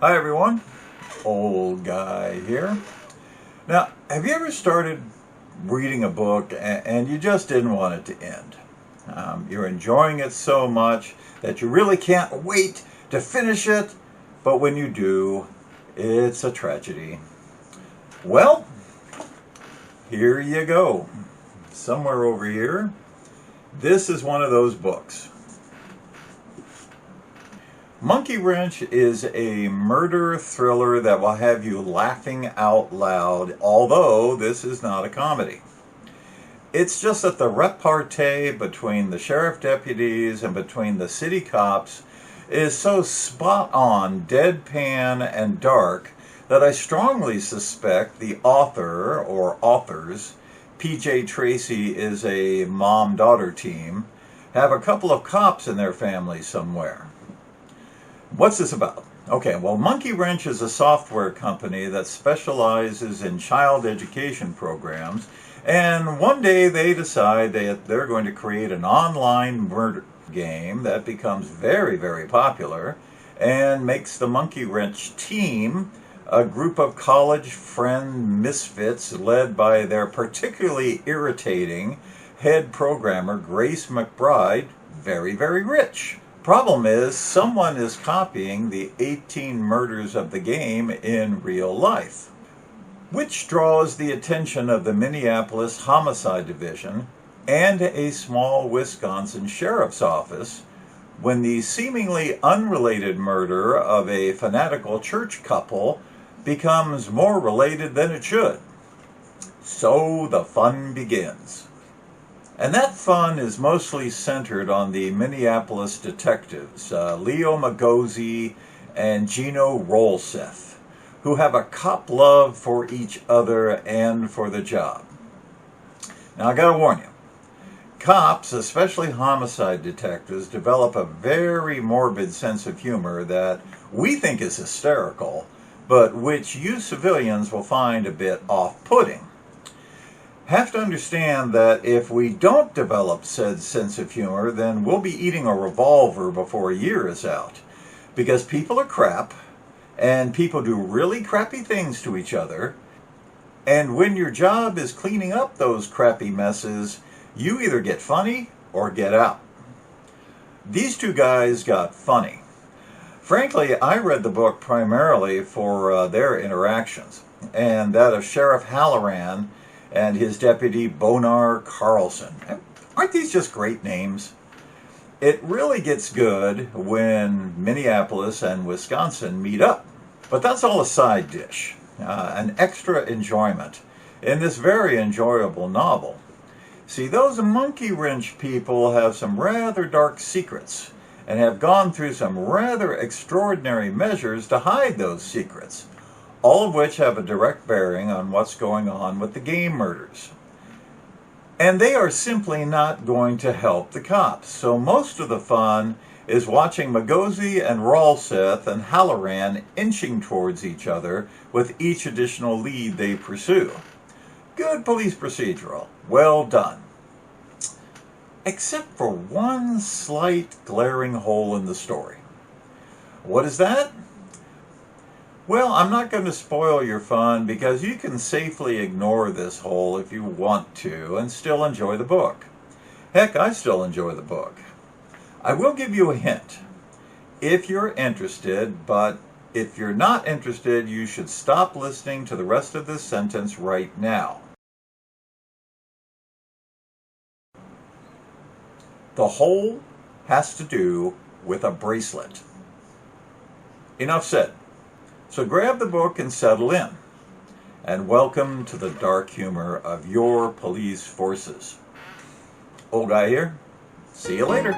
Hi everyone, old guy here. Now, have you ever started reading a book and you just didn't want it to end? You're enjoying it so much that you really can't wait to finish it, but when you do, it's a tragedy. Well, here you go. Somewhere over here, this is one of those books. Monkeewrench is a murder thriller that will have you laughing out loud, although this is not a comedy. It's just that the repartee between the sheriff deputies and between the city cops is so spot on, deadpan, and dark that I strongly suspect the author or authors, P.J. Tracy is a mom-daughter team, have a couple of cops in their family somewhere. What's this about? Okay, well, Monkeewrench is a software company that specializes in child education programs, and one day they decide that they're going to create an online murder game that becomes very, very popular and makes the Monkeewrench team a group of college friend misfits led by their particularly irritating head programmer, Grace McBride, very, very rich. Problem is, someone is copying the 18 murders of the game in real life, which draws the attention of the Minneapolis Homicide Division and a small Wisconsin sheriff's office when the seemingly unrelated murder of a fanatical church couple becomes more related than it should. So the fun begins. And that fun is mostly centered on the Minneapolis detectives, Leo Magosi and Gino Rolseth, who have a cop love for each other and for the job. Now I gotta warn you, cops, especially homicide detectives, develop a very morbid sense of humor that we think is hysterical, but which you civilians will find a bit off-putting. Have to understand that if we don't develop said sense of humor, then we'll be eating a revolver before a year is out. Because people are crap, and people do really crappy things to each other, and when your job is cleaning up those crappy messes, you either get funny or get out. These two guys got funny. Frankly, I read the book primarily for their interactions, and that of Sheriff Halloran and his deputy Bonar Carlson. Aren't these just great names? It really gets good when Minneapolis and Wisconsin meet up. But that's all a side dish, an extra enjoyment in this very enjoyable novel. See, those Monkeewrench people have some rather dark secrets and have gone through some rather extraordinary measures to hide those secrets, all of which have a direct bearing on what's going on with the game murders. And they are simply not going to help the cops. So most of the fun is watching Magosi and Rolseth and Halloran inching towards each other with each additional lead they pursue. Good police procedural. Well done. Except for one slight glaring hole in the story. What is that? Well, I'm not going to spoil your fun because you can safely ignore this hole if you want to and still enjoy the book. Heck, I still enjoy the book. I will give you a hint if you're interested, but if you're not interested, you should stop listening to the rest of this sentence right now. The hole has to do with a bracelet. Enough said. So grab the book and settle in. And welcome to the dark humor of your police forces. Old guy here. See you later.